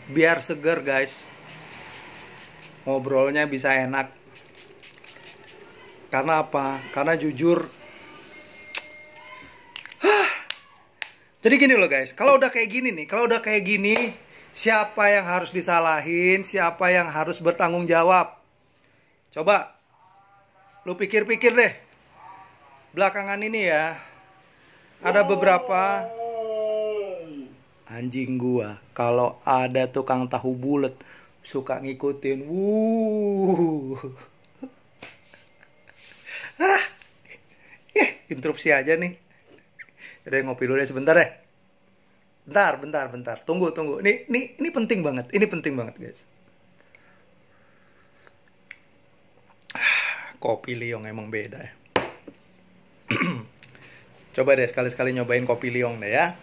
biar seger guys, ngobrolnya bisa enak. Karena apa? Karena jujur, jadi gini loh guys, kalau udah kayak gini nih, siapa yang harus disalahin, siapa yang harus bertanggung jawab? Coba lu pikir-pikir deh. Belakangan ini ya, ada beberapa anjing gua kalau ada tukang tahu bulet suka ngikutin. Interupsi aja nih. Udah ngopi dulu deh sebentar deh. Bentar. Tunggu. Ini penting banget. Ini penting banget, guys. Kopi Liong emang beda ya. Coba deh sekali-sekali nyobain kopi Liong deh ya.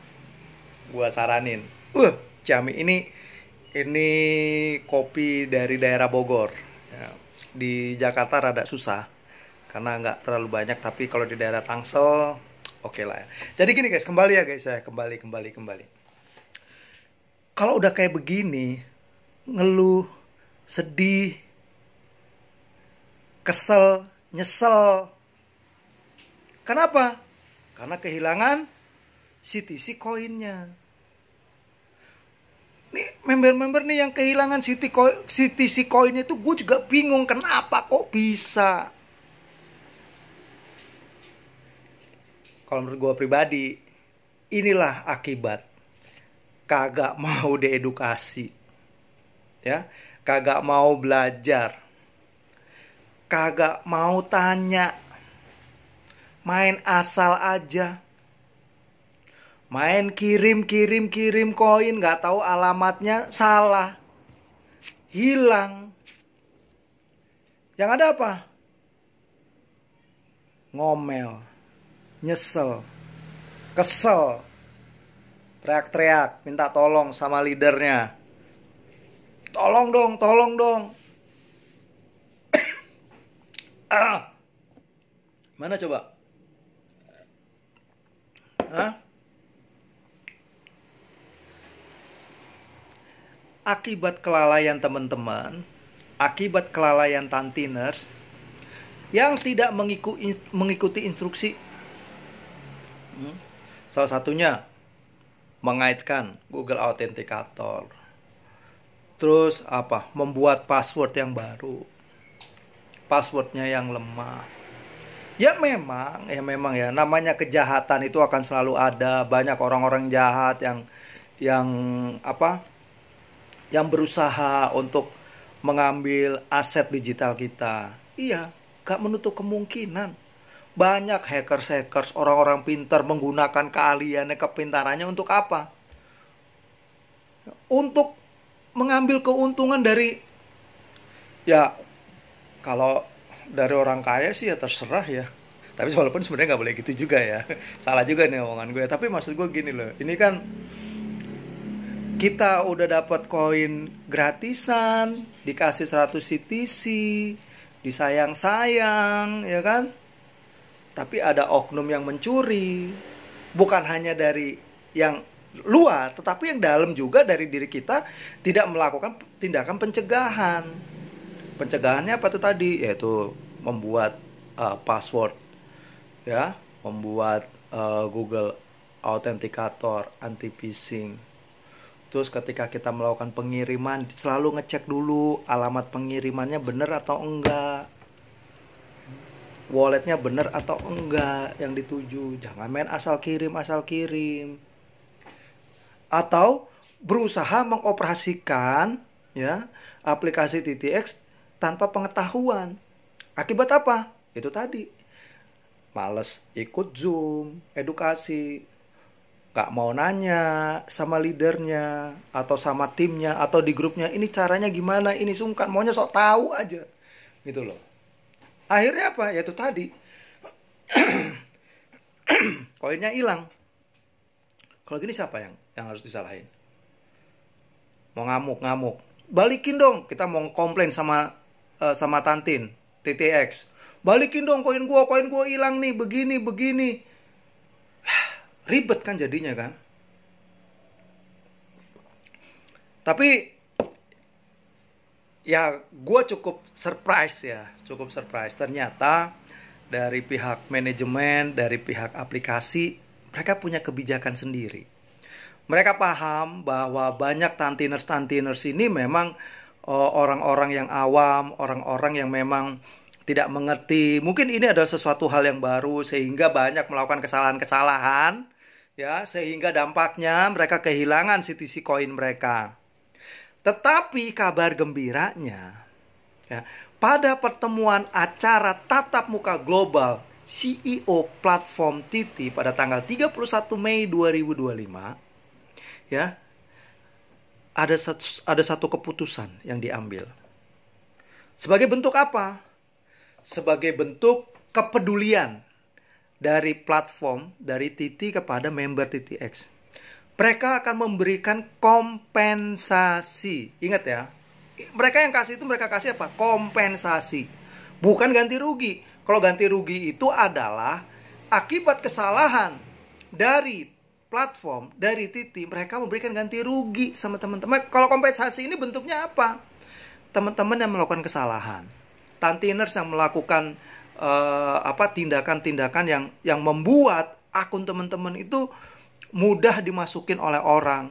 Gua saranin. Ciami ini kopi dari daerah Bogor. Ya, di Jakarta rada susah karena nggak terlalu banyak, tapi kalau di daerah Tangsel oke lah ya. Jadi gini guys, kembali ya guys ya, kembali. Kalau udah kayak begini, ngeluh, sedih, kesel, nyesel. Kenapa? Karena kehilangan CTC koinnya. Nih member-member nih yang kehilangan CTC koinnya itu, gue juga bingung kenapa kok bisa. Kalau menurut gue pribadi, inilah akibat kagak mau diedukasi, ya, kagak mau belajar, kagak mau tanya, main asal aja, main kirim koin, nggak tahu alamatnya, salah, hilang. Yang ada apa? Ngomel, nyesel, kesel, teriak-teriak, minta tolong sama leadernya. Tolong dong. Mana coba? Akibat kelalaian teman-teman, akibat kelalaian tantiners yang tidak mengikuti instruksi. Salah satunya mengaitkan Google Authenticator. Terus apa? Membuat password yang baru. Passwordnya yang lemah. Ya memang ya, namanya kejahatan itu akan selalu ada. Banyak orang-orang jahat yang berusaha untuk mengambil aset digital kita. Iya, gak menutup kemungkinan. Banyak hackers, orang-orang pintar menggunakan keahliannya, kepintarannya untuk apa? Untuk mengambil keuntungan dari, ya kalau dari orang kaya sih ya terserah ya. Tapi walaupun sebenarnya nggak boleh gitu juga ya. Salah juga nih omongan gue. Tapi maksud gue gini loh, ini kan kita udah dapat koin gratisan, dikasih 100 CTC, disayang-sayang, ya kan? Tapi ada oknum yang mencuri. Bukan hanya dari yang luar, tetapi yang dalam juga dari diri kita tidak melakukan tindakan pencegahan. Pencegahannya apa tuh tadi? Yaitu membuat password, ya, membuat Google Authenticator, anti-phishing. Terus ketika kita melakukan pengiriman, selalu ngecek dulu alamat pengirimannya benar atau enggak, walletnya benar atau enggak yang dituju. Jangan main asal kirim. Atau berusaha mengoperasikan, ya, aplikasi TTX tanpa pengetahuan. Akibat apa? Itu tadi, males ikut Zoom, edukasi, gak mau nanya sama leadernya atau sama timnya atau di grupnya, ini caranya gimana, ini sungkan, maunya sok tahu aja gitu loh. Akhirnya apa? Ya itu tadi, koinnya hilang. Kalau gini siapa yang harus disalahin? Mau ngamuk, balikin dong. Kita mau komplain sama Tantin TTX, balikin dong koin gua hilang nih, begini. Ribet kan jadinya kan. Tapi ya gue cukup surprise. Ternyata dari pihak manajemen, dari pihak aplikasi, mereka punya kebijakan sendiri. Mereka paham bahwa banyak tantiners ini memang orang-orang yang awam, orang-orang yang memang tidak mengerti. Mungkin ini adalah sesuatu hal yang baru sehingga banyak melakukan kesalahan-kesalahan, ya, sehingga dampaknya mereka kehilangan CTC coin mereka. Tetapi kabar gembiranya, ya, pada pertemuan acara tatap muka global CEO platform TT pada tanggal 31 Mei 2025, ya, ada satu keputusan yang diambil. Sebagai bentuk apa? Sebagai bentuk kepedulian dari platform, dari TT kepada member TTX. Mereka akan memberikan kompensasi. Ingat ya, mereka yang kasih itu mereka kasih apa? Kompensasi. Bukan ganti rugi. Kalau ganti rugi itu adalah akibat kesalahan dari platform, dari TT, mereka memberikan ganti rugi sama teman-teman. Kalau kompensasi ini bentuknya apa? Teman-teman yang melakukan kesalahan, tantiners yang melakukan tindakan-tindakan yang membuat akun teman-teman itu mudah dimasukin oleh orang,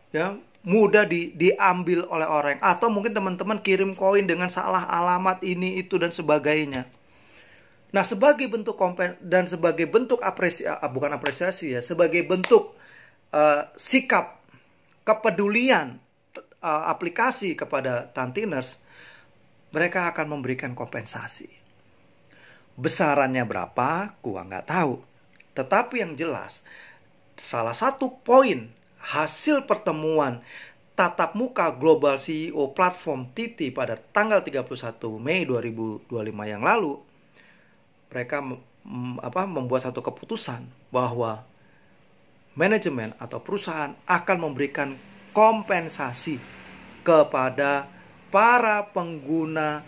ya, mudah diambil oleh orang, atau mungkin teman-teman kirim koin dengan salah alamat ini itu dan sebagainya. Nah, sebagai bentuk dan sebagai bentuk apresiasi ya, sebagai bentuk sikap kepedulian aplikasi kepada tantiners, mereka akan memberikan kompensasi. Besarannya berapa, gua nggak tahu. Tetapi yang jelas, salah satu poin hasil pertemuan tatap muka global CEO platform TT pada tanggal 31 Mei 2025 yang lalu, mereka membuat satu keputusan bahwa manajemen atau perusahaan akan memberikan kompensasi kepada para pengguna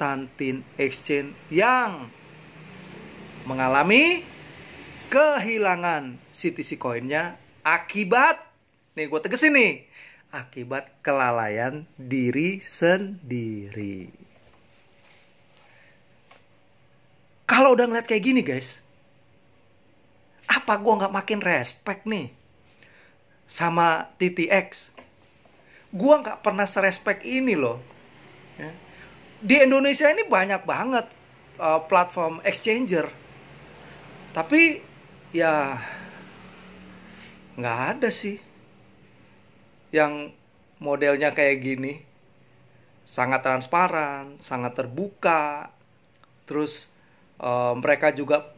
Tantin Exchange yang mengalami kehilangan CTC coinnya akibat, nih gue tegesin nih, akibat kelalaian diri sendiri. Kalau udah ngeliat kayak gini guys, apa gue gak makin respect nih sama TTX? Gue gak pernah serespect ini loh. Di Indonesia ini banyak banget platform exchanger, tapi ya gak ada sih yang modelnya kayak gini. Sangat transparan, sangat terbuka. Terus mereka juga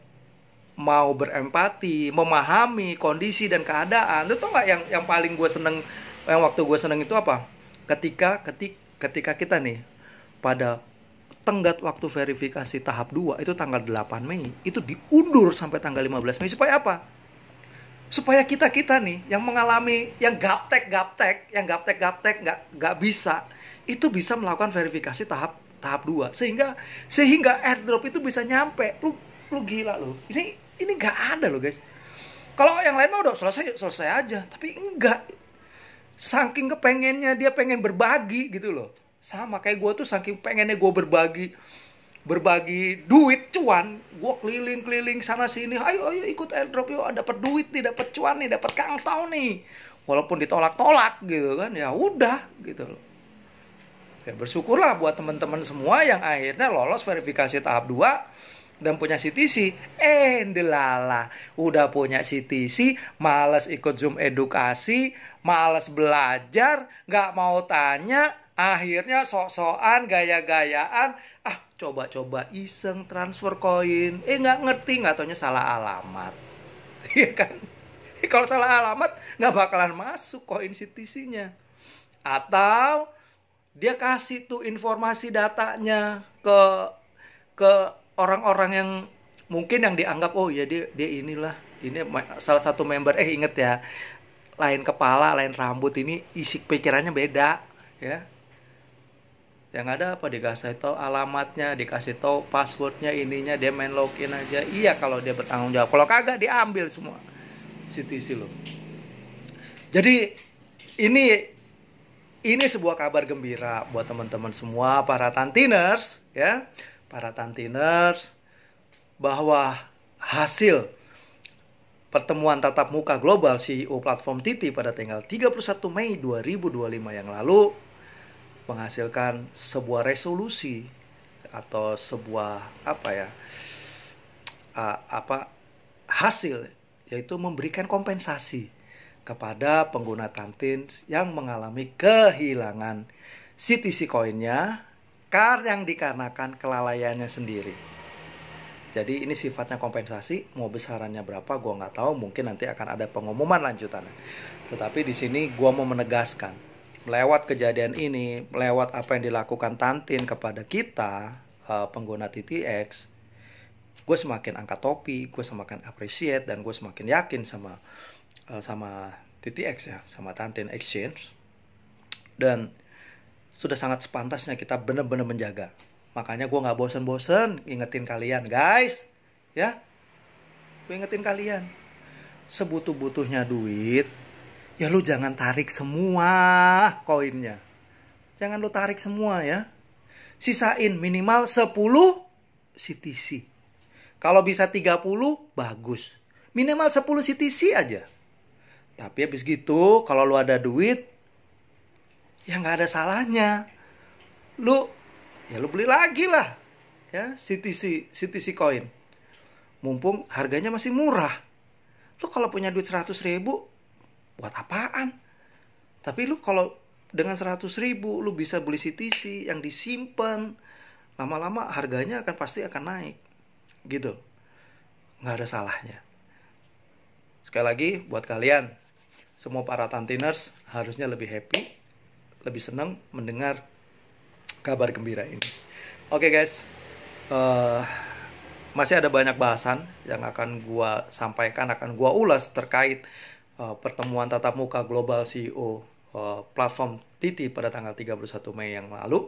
mau berempati, memahami kondisi dan keadaan. Lu tau gak yang paling gue seneng, yang waktu gue seneng itu apa? Ketika kita nih pada tenggat waktu verifikasi tahap 2 itu tanggal 8 Mei, itu diundur sampai tanggal 15 Mei. Supaya apa? Supaya kita nih yang mengalami, yang gaptek nggak bisa, itu bisa melakukan verifikasi tahap 2 sehingga airdrop itu bisa nyampe. Lu gila lu. Ini nggak ada loh guys. Kalau yang lain mah udah selesai aja, tapi enggak. Saking kepengennya dia pengen berbagi gitu loh. Sama kayak gue tuh saking pengennya gue berbagi duit cuan, gue keliling sana sini, ayo ikut airdrop yuk, dapat duit nih, dapat cuan nih, dapat kangtau nih. Walaupun ditolak gitu kan, ya udah gitu loh. Ya, bersyukurlah buat teman-teman semua yang akhirnya lolos verifikasi tahap 2 dan punya CTC. Ndelala, udah punya CTC, males ikut Zoom edukasi, males belajar, nggak mau tanya, akhirnya sok-sokan, gaya-gayaan, coba-coba iseng transfer koin, nggak ngerti, nggak taunya salah alamat. Iya kan? Kalau salah alamat nggak bakalan masuk koin CTC-nya. Atau dia kasih tuh informasi datanya ke orang-orang yang mungkin yang dianggap, oh ya dia inilah, ini salah satu member. Inget ya, lain kepala lain rambut, ini isi pikirannya beda ya. Yang ada apa, dikasih tahu alamatnya, dikasih tahu passwordnya, ininya, dia main login aja. Iya kalau dia bertanggung jawab. Kalau kagak diambil semua CTC lo. Jadi ini ini sebuah kabar gembira buat teman-teman semua para tantiners ya, para tantiners, bahwa hasil pertemuan tatap muka global CEO platform Titi pada tanggal 31 Mei 2025 yang lalu menghasilkan sebuah resolusi atau sebuah hasil, yaitu memberikan kompensasi kepada pengguna Tantins yang mengalami kehilangan CTC koinnya yang dikarenakan kelalaiannya sendiri. Jadi ini sifatnya kompensasi, mau besarannya berapa gue nggak tahu, mungkin nanti akan ada pengumuman lanjutannya. Tetapi di sini gue mau menegaskan, melewat kejadian ini, melewat apa yang dilakukan Tantin kepada kita, pengguna TTX, gue semakin angkat topi, gue semakin appreciate, dan gue semakin yakin sama TTX ya, sama Tantin Exchange. Dan sudah sangat sepantasnya kita benar-benar menjaga. Makanya gue gak bosen-bosen ingetin kalian, guys. Ya, gue ingetin kalian, sebutuh-butuhnya duit, ya lu jangan tarik semua koinnya. Jangan lu tarik semua ya. Sisain minimal 10 CTC. Kalau bisa 30, bagus. Minimal 10 CTC aja. Tapi habis gitu, kalau lu ada duit, ya nggak ada salahnya. Lu beli lagi lah. Ya, CTC coin. Mumpung harganya masih murah. Lu kalau punya duit 100.000, buat apaan? Tapi lu kalau dengan 100.000, lu bisa beli CTC yang disimpan. Lama-lama harganya pasti akan naik. Gitu. Nggak ada salahnya. Sekali lagi buat kalian, semua para Tantiners harusnya lebih happy, lebih senang mendengar kabar gembira ini. Oke guys, masih ada banyak bahasan yang akan gua sampaikan, akan gua ulas terkait pertemuan tatap muka global CEO platform Titi pada tanggal 31 Mei yang lalu.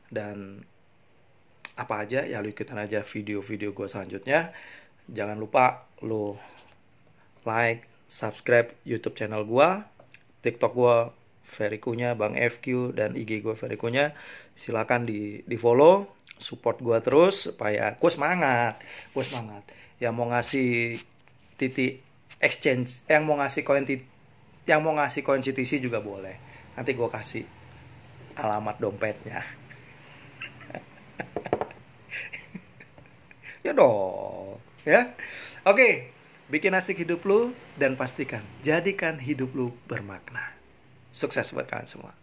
Dan apa aja ya, lu ikutin aja video-video gue selanjutnya. Jangan lupa lu like, subscribe YouTube channel gue, TikTok gue Verikunya Bang FQ, dan IG gue Verikunya. Silakan di follow, support gue terus supaya gue semangat. Yang mau ngasih Titi exchange, yang mau ngasih koin CTC juga boleh. Nanti gue kasih alamat dompetnya. Ya dong, ya. Oke, bikin asik hidup lu dan pastikan jadikan hidup lu bermakna. Sukses buat kalian semua.